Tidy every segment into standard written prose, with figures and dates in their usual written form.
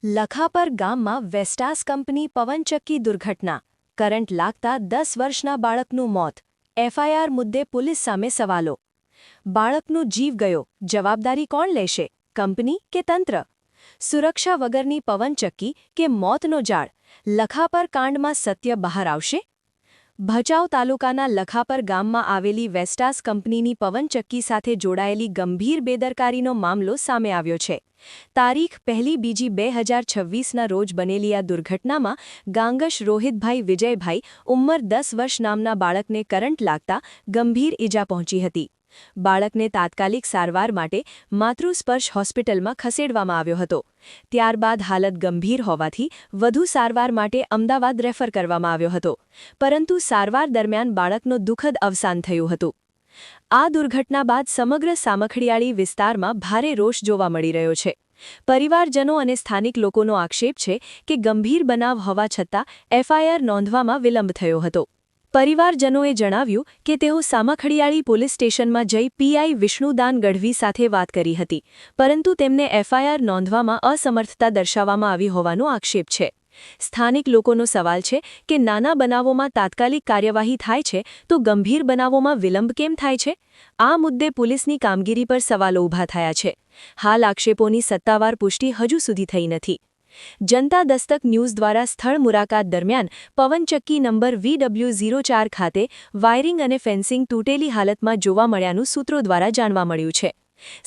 લખાપર ગામમાં વેસ્ટાસ કંપની પવનચક્કી દુર્ઘટના. કરંટ લાગતા 10 વર્ષના બાળકનું મોત. એફઆઈઆર મુદ્દે પોલીસ સામે સવાલો. બાળકનો જીવ ગયો, જવાબદારી કોણ લેશે? કંપની કે તંત્ર? સુરક્ષા વગરની પવનચક્કી કે મોતનો જાળ? લખાપર કાંડમાં સત્ય બહાર આવશે? ભચાઉ તાલુકાના લખાપર ગામમાં આવેલી વેસ્ટાસ કંપનીની પવનચક્કી સાથે જોડાયેલી ગંભીર બેદરકારીનો મામલો સામે આવ્યો છે. તારીખ 1-2-2026ના રોજ બનેલી આ દુર્ઘટનામાં ગાંગશ રોહિતભાઈ વિજયભાઈ ઉંમર 10 વર્ષ નામના બાળકને કરંટ લાગતા ગંભીર ઈજા પહોંચી હતી. બાળકને તાત્કાલિક સારવાર માટે માતૃસ્પર્શ હોસ્પિટલમાં ખસેડવામાં આવ્યો હતો. ત્યારબાદ હાલત ગંભીર હોવાથી વધુ સારવાર માટે અમદાવાદ રેફર કરવામાં આવ્યો હતો, પરંતુ સારવાર દરમિયાન બાળકનું દુઃખદ અવસાન થયું હતું. આ દુર્ઘટના બાદ સમગ્ર સામખડિયાળી વિસ્તારમાં ભારે રોષ જોવા મળી રહ્યો છે. પરિવારજનો અને સ્થાનિક લોકોનો આક્ષેપ છે કે ગંભીર બનાવ હોવા છતાં એફઆઈઆર નોંધવામાં વિલંબ થયો હતો. પરિવારજનોએ જણાવ્યું કે તેઓ સામખડિયાળી પોલીસ સ્ટેશનમાં જઈ પીઆઈ વિષ્ણુદાન ગઢવી સાથે વાત કરી હતી, પરંતુ તેમને એફઆઈઆર નોંધવામાં અસમર્થતા દર્શાવવામાં આવી હોવાનો આક્ષેપ છે. સ્થાનિક લોકોનો સવાલ છે કે નાના બનાવોમાં તાત્કાલિક કાર્યવાહી થાય છે તો ગંભીર બનાવોમાં વિલંબ કેમ થાય છે? આ મુદ્દે પોલીસની કામગીરી પર સવાલો ઊભા થયા છે. હાલ આક્ષેપોની સત્તાવાર પુષ્ટિ હજુ સુધી થઈ નથી. જનતા દસ્તક ન્યૂઝ દ્વારા સ્થળ મુલાકાત દરમિયાન પવનચક્કી નંબર VW04 ખાતે વાયરિંગ અને ફેન્સિંગ તૂટેલી હાલતમાં જોવા મળ્યાનું સૂત્રો દ્વારા જાણવા મળ્યું છે.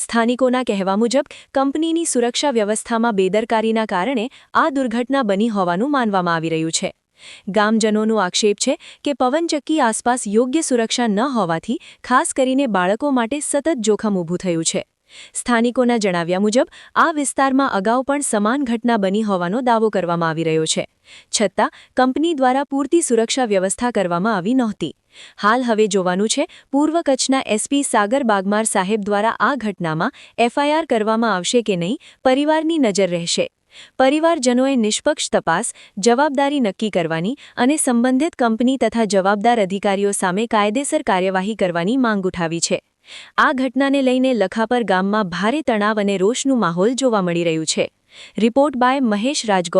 સ્થાનિકોના કહેવા મુજબ કંપનીની સુરક્ષા વ્યવસ્થામાં બેદરકારીના કારણે આ દુર્ઘટના બની હોવાનું માનવામાં આવી રહ્યું છે. ગામજનોનો આક્ષેપ છે કે પવનચક્કી આસપાસ યોગ્ય સુરક્ષા ન હોવાથી ખાસ કરીને બાળકો માટે સતત જોખમ ઊભું થયું છે. સ્થાનિકોના જણાવ્યા મુજબ આ વિસ્તારમાં અગાઉ પણ સમાન ઘટના બની હોવાનો દાવો કરવામાં આવી રહ્યો છે. છતાં કંપની દ્વારા પૂરતી સુરક્ષા વ્યવસ્થા કરવામાં આવી નહોતી. હાલ હવે જોવાનું છે પૂર્વ કચ્છના એસપી સાગર બાગમાર સાહેબ દ્વારા આ ઘટનામાં એફઆઈઆર કરવામાં આવશે કે નહીં, પરિવારની નજર રહેશે. પરિવારજનોએ નિષ્પક્ષ તપાસ, જવાબદારી નક્કી કરવાની અને સંબંધિત કંપની તથા જવાબદાર અધિકારીઓ સામે કાયદેસર કાર્યવાહી કરવાની માંગ ઉઠાવી છે. આ ઘટનાને લઈને લખાપર ગામમાં ભારે તણાવ અને રોષનું માહોલ જોવા મળી રહ્યું છે. Report by Mahesh Rajgor.